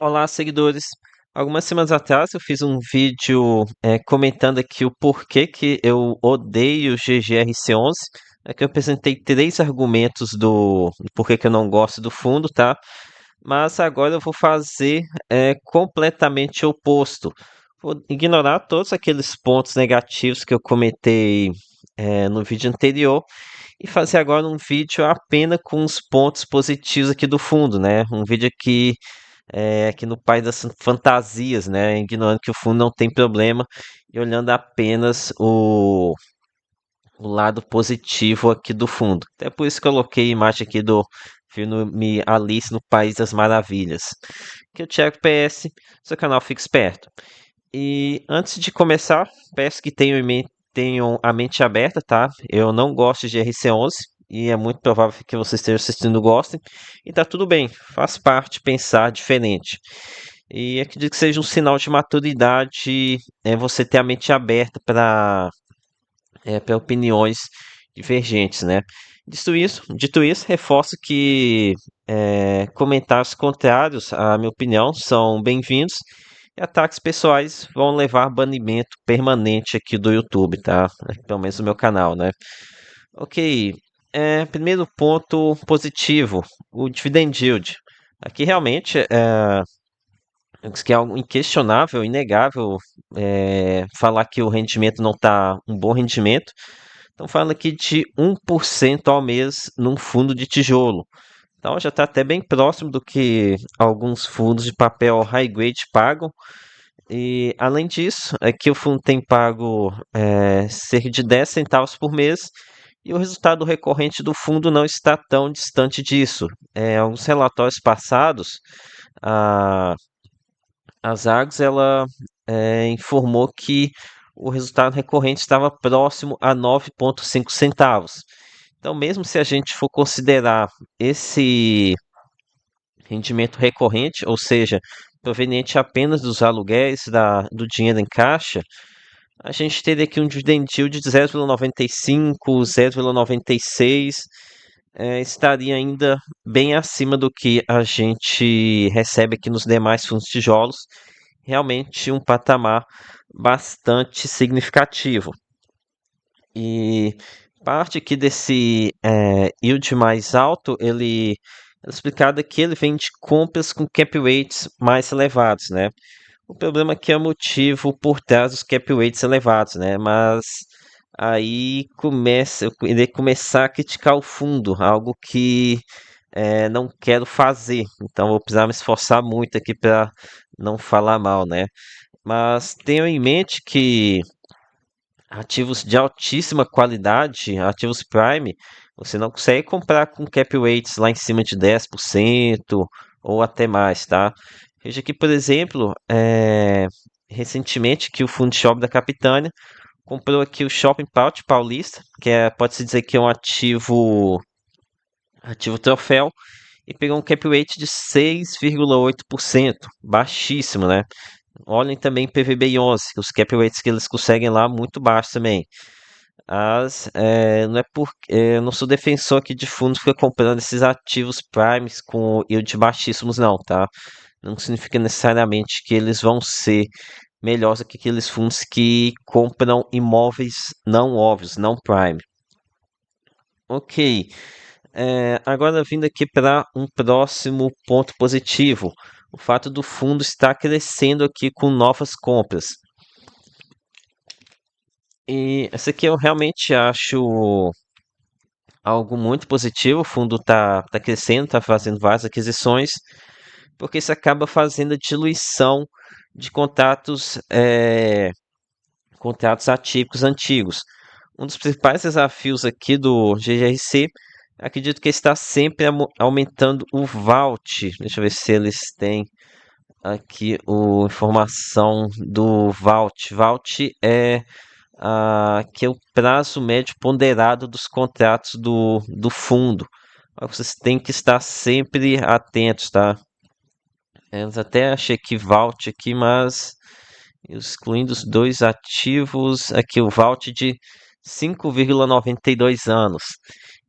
Olá, seguidores. Algumas semanas atrás eu fiz um vídeo comentando aqui o porquê que eu odeio o GGRC11. É que eu apresentei três argumentos do porquê que eu não gosto do fundo, tá? Mas agora eu vou fazer completamente oposto. Vou ignorar todos aqueles pontos negativos que eu comentei no vídeo anterior e fazer agora um vídeo apenas com os pontos positivos aqui do fundo, né? Um vídeo aqui no País das Fantasias, né? Ignorando que o fundo não tem problema e olhando apenas o lado positivo aqui do fundo. Até por isso que eu coloquei a imagem aqui do filme Alice no País das Maravilhas. Que é o Thiago PS, seu canal Fique Esperto. E antes de começar, peço que tenham a mente aberta, tá? Eu não gosto de RC11 e é muito provável que vocês estejam assistindo gostem. E tá tudo bem, faz parte pensar diferente. E acredito que seja um sinal de maturidade você ter a mente aberta para opiniões divergentes, né? Dito isso, reforço que comentários contrários à minha opinião são bem-vindos e ataques pessoais vão levar banimento permanente aqui do YouTube, tá? Pelo menos no meu canal, né? Ok, primeiro ponto positivo, o dividend yield. Aqui realmente isso que é algo inquestionável, inegável, falar que o rendimento não está um bom rendimento. Estão falando aqui de 1% ao mês num fundo de tijolo. Então já está até bem próximo do que alguns fundos de papel high grade pagam. E além disso, aqui o fundo tem pago cerca de 10 centavos por mês e o resultado recorrente do fundo não está tão distante disso. Alguns relatórios passados, a as Argos ela informou que o resultado recorrente estava próximo a 9,5 centavos. Então, mesmo se a gente for considerar esse rendimento recorrente, ou seja, proveniente apenas dos aluguéis do dinheiro em caixa, a gente teria aqui um dividend yield de 0,95, 0,96, estaria ainda bem acima do que a gente recebe aqui nos demais fundos de tijolos, realmente um patamar bastante significativo. E parte aqui desse yield mais alto, ele é explicado que ele vem de compras com cap rates mais elevados, né? O problema aqui é o motivo por trás dos cap rates elevados, né? Mas aí eu irei começar a criticar o fundo, algo que não quero fazer. Então vou precisar me esforçar muito aqui para não falar mal, né? Mas tenham em mente que ativos de altíssima qualidade, ativos Prime, você não consegue comprar com cap rates lá em cima de 10% ou até mais, tá? Veja aqui, por exemplo, recentemente que o Fundo Shop da Capitânia comprou aqui o Shopping Paut Paulista, que pode-se dizer que é um ativo troféu, e pegou um cap rate de 6,8%, baixíssimo, né? Olhem também PVB11, que os cap rates que eles conseguem lá muito baixos também. Não é eu não sou defensor aqui de fundos que fica comprando esses ativos primes com yield baixíssimos, não, tá? Não significa necessariamente que eles vão ser melhores do que aqueles fundos que compram imóveis não óbvios, não prime. Ok, agora vindo aqui para um próximo ponto positivo, o fato do fundo estar crescendo aqui com novas compras. E essa aqui eu realmente acho algo muito positivo. O fundo tá crescendo, está fazendo várias aquisições, porque isso acaba fazendo a diluição de contratos atípicos antigos. Um dos principais desafios aqui do GGRC, acredito que está sempre aumentando o VALT. Deixa eu ver se eles têm aqui a informação do VALT. VALT que é o prazo médio ponderado dos contratos do fundo. Vocês têm que estar sempre atentos, tá? Eu até achei que Vault aqui, mas excluindo os dois ativos, aqui o Vault de 5,92 anos.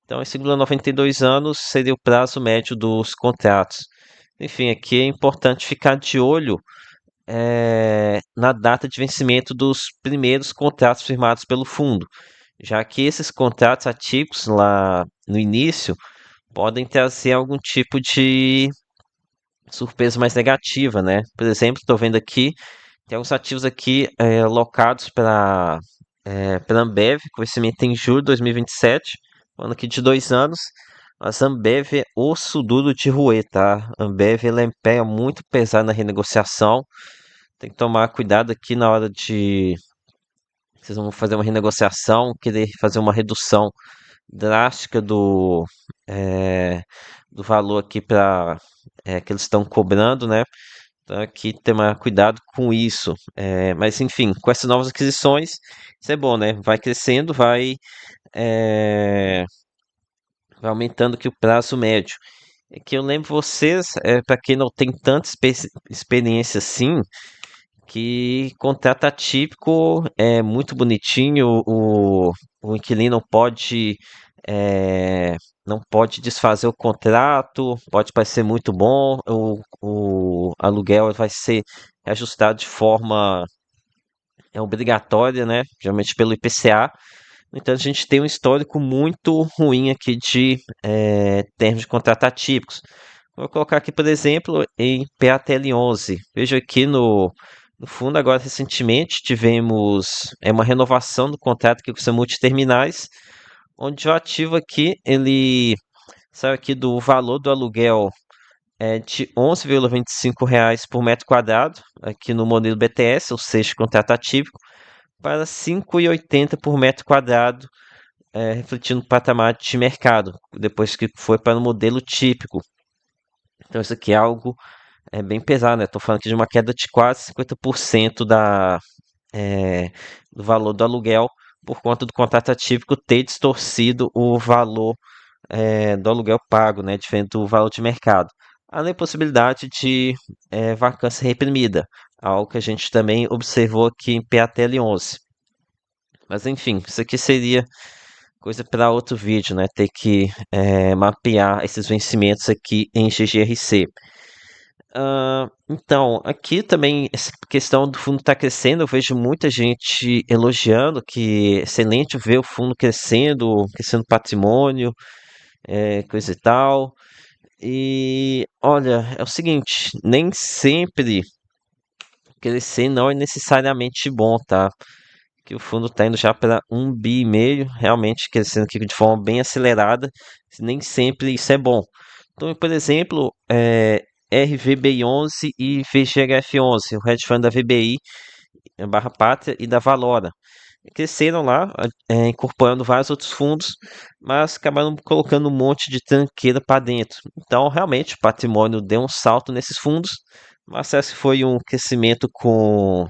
Então, esse 5,92 anos seria o prazo médio dos contratos. Enfim, aqui é importante ficar de olho na data de vencimento dos primeiros contratos firmados pelo fundo, já que esses contratos atípicos lá no início podem trazer algum tipo de surpresa mais negativa, né? Por exemplo, estou vendo aqui, tem alguns ativos aqui locados para Ambev, com vencimento em julho de 2027, ano aqui de 2 anos. Mas Ambev é osso duro de roer, tá? Ambev ela pega muito pesado na renegociação. Tem que tomar cuidado aqui na hora de vocês vão fazer uma renegociação, querer fazer uma redução drástica eh, do valor aqui para que eles estão cobrando, né? Então aqui tomar cuidado com isso. Mas enfim, com essas novas aquisições, isso é bom, né? Vai crescendo, eh, vai aumentando aqui o prazo médio. É que eu lembro vocês, para quem não tem tanta experiência assim, que contrato atípico é muito bonitinho, o inquilino não pode desfazer o contrato, pode parecer muito bom, o aluguel vai ser ajustado de forma obrigatória, né? Geralmente pelo IPCA. No entanto, a gente tem um histórico muito ruim aqui de termos de contrato atípicos. Vou colocar aqui, por exemplo, em PATL11. Vejo aqui no fundo, agora recentemente tivemos uma renovação do contrato aqui com os multiterminais, onde o ativo aqui, ele saiu aqui do valor do aluguel de R$ 11,25 por metro quadrado, aqui no modelo BTS, ou seja, contrato atípico, para R$ 5,80 por metro quadrado, refletindo o patamar de mercado, depois que foi para o modelo típico. Então isso aqui é algo bem pesado, né? Estou falando aqui de uma queda de quase 50% do valor do aluguel por conta do contrato atípico ter distorcido o valor do aluguel pago, né? Diferente do valor de mercado. Além da possibilidade de vacância reprimida, algo que a gente também observou aqui em PATL11. Mas enfim, isso aqui seria coisa para outro vídeo, né? Ter que mapear esses vencimentos aqui em GGRC. Então, aqui também, essa questão do fundo estar crescendo, eu vejo muita gente elogiando que é excelente ver o fundo crescendo, crescendo patrimônio, coisa e tal. E olha, é o seguinte, nem sempre crescer não é necessariamente bom, tá? Que o fundo está indo já para 1,5 bi, realmente crescendo aqui de forma bem acelerada, nem sempre isso é bom. Então, por exemplo, RVBI11 e VGHF11, o hedge fund da VBI, barra Pátria e da Valora. Cresceram lá, incorporando vários outros fundos, mas acabaram colocando um monte de tranqueira para dentro. Então, realmente, o patrimônio deu um salto nesses fundos, mas se foi um crescimento com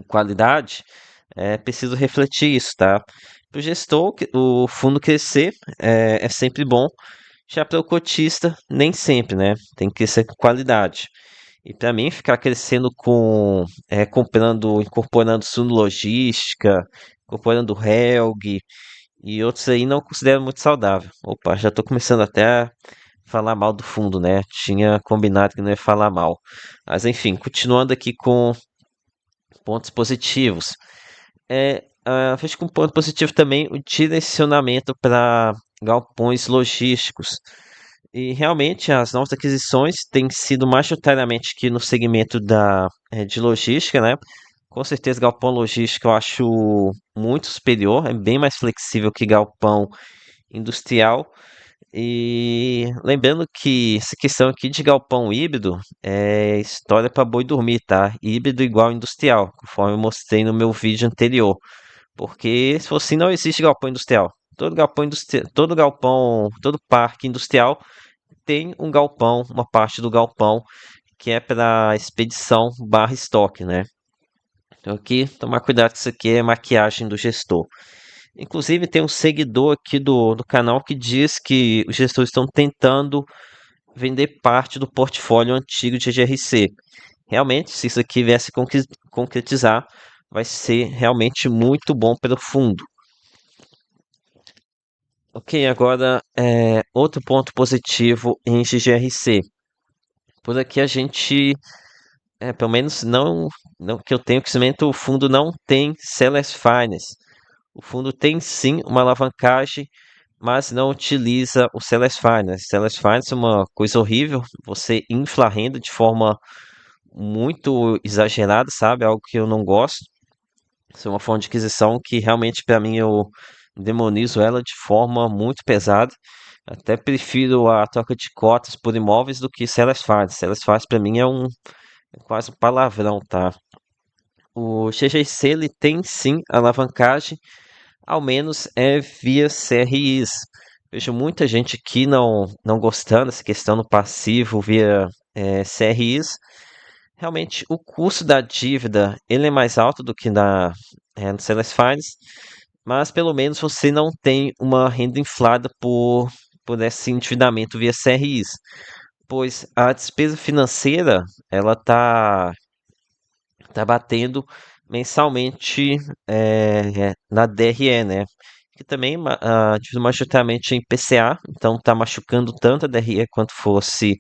qualidade, é preciso refletir isso, tá? Para o gestor, o fundo crescer é sempre bom, já para o cotista, nem sempre, né? Tem que crescer com qualidade. E para mim, ficar crescendo comprando, incorporando Suno Logística, incorporando Helg e outros aí, não considero muito saudável. Opa, já estou começando até a falar mal do fundo, né? Tinha combinado que não ia falar mal. Mas enfim, continuando aqui com pontos positivos. Vejo como ponto positivo também o direcionamento para galpões logísticos. E realmente as novas aquisições têm sido majoritariamente aqui no segmento de logística, né? Com certeza, galpão logístico eu acho muito superior, é bem mais flexível que galpão industrial. E lembrando que essa questão aqui de galpão híbrido é história para boi dormir, tá? Híbrido igual industrial, conforme eu mostrei no meu vídeo anterior. Porque se for assim, não existe galpão industrial. Todo parque industrial tem um galpão, uma parte do galpão que é para expedição barra estoque, né? Então aqui, tomar cuidado que isso aqui é maquiagem do gestor. Inclusive tem um seguidor aqui do canal que diz que os gestores estão tentando vender parte do portfólio antigo de GRC. Realmente, se isso aqui viesse concretizar, vai ser realmente muito bom para o fundo. Ok, agora outro ponto positivo em GGRC. Por aqui a gente, pelo menos não que eu tenho conhecimento, o fundo não tem Seller's Finance. O fundo tem sim uma alavancagem, mas não utiliza o Seller's Finance. Seller's Finance é uma coisa horrível, você infla a renda de forma muito exagerada, sabe? Algo que eu não gosto. Isso é uma forma de aquisição que realmente para mim eu demonizo ela de forma muito pesada. Até prefiro a troca de cotas por imóveis do que Seller's Finance. Seller's Finance para mim é quase um palavrão, tá? O GGC ele tem sim alavancagem, ao menos é via CRIs. Vejo muita gente aqui não gostando dessa questão do passivo via CRIs. Realmente, o custo da dívida ele é mais alto do que no Seller's Finance, mas pelo menos você não tem uma renda inflada por esse endividamento via CRIs, pois a despesa financeira ela tá batendo mensalmente na DRE, né? Que também majoritariamente em IPCA, então tá machucando tanto a DRE quanto fosse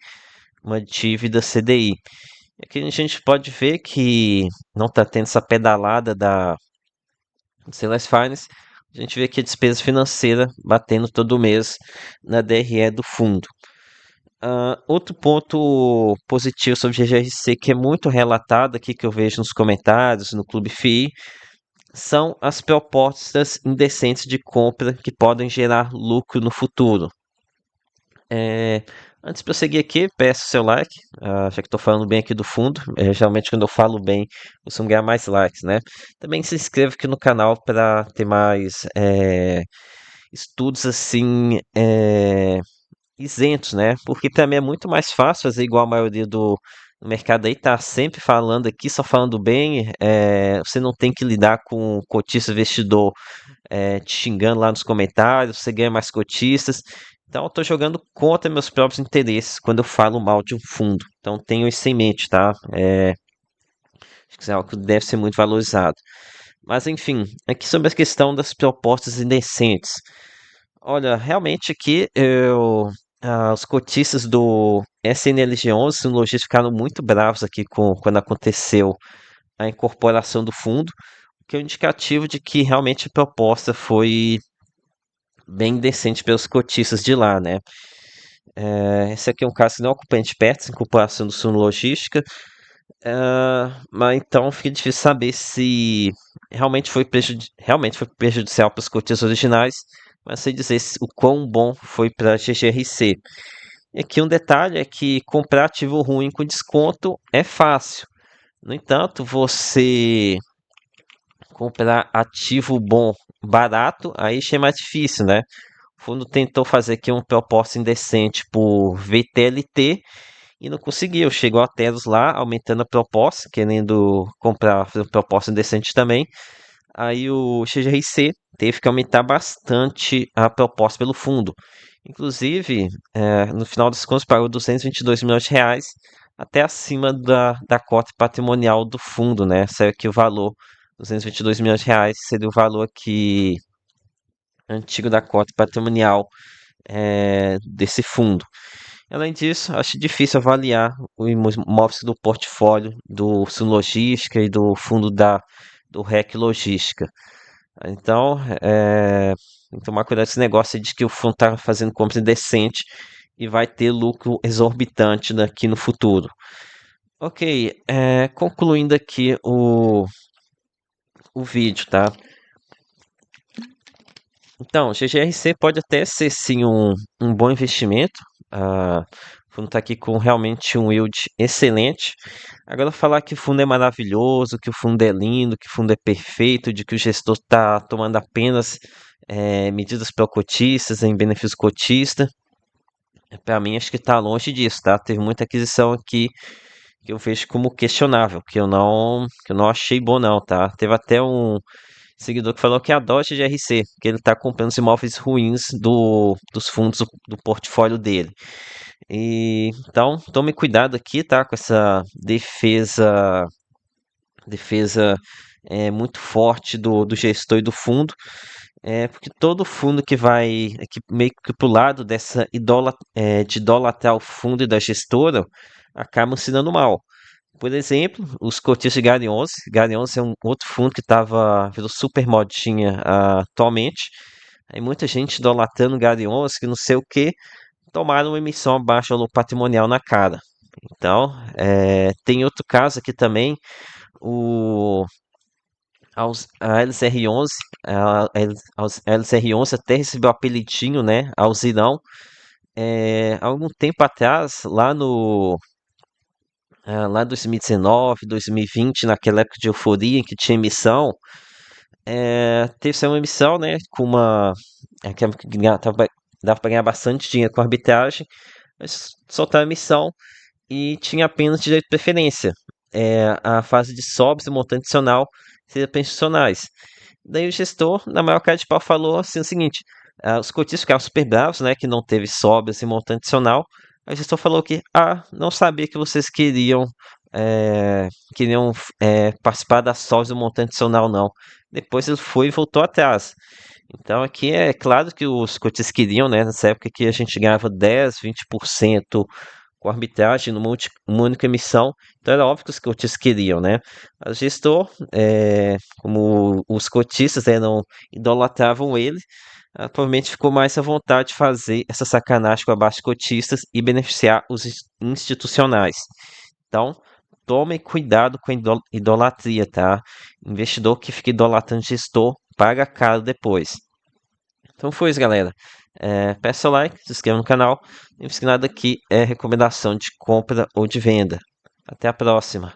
uma dívida CDI. E aqui a gente pode ver que não tá tendo essa pedalada da Celeste Finance. A gente vê aqui a despesa financeira batendo todo mês na DRE do fundo. Outro ponto positivo sobre GGRC que é muito relatado aqui, que eu vejo nos comentários, no Clube FI, são as propostas indecentes de compra que podem gerar lucro no futuro. É, Antes de prosseguir aqui, peço seu like, já que estou falando bem aqui do fundo. Geralmente, quando eu falo bem, costumo ganhar mais likes, né? Também se inscreva aqui no canal para ter mais estudos assim isentos, né? Porque para mim é muito mais fácil fazer igual a maioria do mercado aí, tá sempre falando aqui, só falando bem. Você não tem que lidar com cotista investidor te xingando lá nos comentários, você ganha mais cotistas. Então, eu tô jogando contra meus próprios interesses quando eu falo mal de um fundo. Então, tenho isso em mente, tá? Acho que isso é algo que deve ser muito valorizado. Mas, enfim, aqui sobre a questão das propostas indecentes. Olha, realmente aqui os cotistas do SNLG11, Sinologistas, ficaram muito bravos aqui quando aconteceu a incorporação do fundo, que é um indicativo de que realmente a proposta foi bem decente pelos cotistas de lá, né? Esse aqui é um caso que não acompanha de perto, em comparação do Suno Logística, mas então fica difícil saber se realmente foi prejudicial para os cotistas originais, mas sei dizer o quão bom foi para a GGRC. E aqui um detalhe é que comprar ativo ruim com desconto é fácil. No entanto, você comprar ativo bom barato, aí já é mais difícil, né? O fundo tentou fazer aqui uma proposta indecente por VTLT e não conseguiu. Chegou a Telos lá, aumentando a proposta, querendo comprar, fazer uma proposta indecente também. Aí o XRC teve que aumentar bastante a proposta pelo fundo. Inclusive, no final das contas, pagou 222 milhões de reais, até acima da cota patrimonial do fundo, né? Saiu aqui o valor, 222 milhões de reais, seria o valor aqui antigo da cota patrimonial desse fundo. Além disso, acho difícil avaliar os imóveis do portfólio do Sun Logística e do fundo do REC Logística. Então, tem que tomar cuidado com esse negócio de que o fundo está fazendo compra indecente e vai ter lucro exorbitante aqui no futuro. Ok, concluindo aqui o vídeo, tá? Então, GGRC pode até ser sim um bom investimento. O fundo está aqui com realmente um yield excelente. Agora, falar que o fundo é maravilhoso, que o fundo é lindo, que o fundo é perfeito, de que o gestor está tomando apenas medidas pró-cotistas em benefício cotista, para mim acho que está longe disso, tá? Teve muita aquisição aqui que eu vejo como questionável, que eu não achei bom não, tá? Teve até um seguidor que falou que é a Dodge GRC, que ele está comprando os imóveis ruins dos fundos do portfólio dele. Então, tome cuidado aqui, tá? Com essa defesa muito forte do gestor e do fundo. Porque todo fundo que vai aqui meio que pro lado de idolatrar o fundo e da gestora, acabam se dando mal. Por exemplo, os cotistas de Gary 11. Gary 11 é um outro fundo que virou super modinha atualmente. Aí muita gente idolatrando Gary 11, que não sei o que, tomaram uma emissão abaixo do patrimonial na cara. Então, tem outro caso aqui também, o a LCR11, a LCR11 até recebeu o apelidinho, né, Alzirão, há algum tempo atrás, lá em 2019, 2020, naquela época de euforia em que tinha emissão, teve uma emissão, né, com que dava para ganhar bastante dinheiro com arbitragem, mas soltaram a emissão e tinha apenas direito de preferência. A fase de sobres e montante adicional seria para institucionais. Daí o gestor, na maior cara de pau, falou assim o seguinte: os cotistas ficaram super bravos, né, que não teve sobres e montante adicional. Aí o gestor falou que, não sabia que vocês queriam participar das sobres e montante adicional, não. Depois ele foi e voltou atrás. Então aqui é claro que os cotistas queriam, né, nessa época que a gente ganhava 10, 20% com arbitragem uma única emissão, então era óbvio que os cotistas queriam, né? O gestor, como os cotistas não idolatravam ele, provavelmente ficou mais à vontade de fazer essa sacanagem com a baixa de cotistas e beneficiar os institucionais. Então, tomem cuidado com a idolatria, tá? Investidor que fica idolatrando gestor paga caro depois. Então foi isso, galera. Peça o like, se inscreva no canal. Lembre-se que nada aqui é recomendação de compra ou de venda. Até a próxima.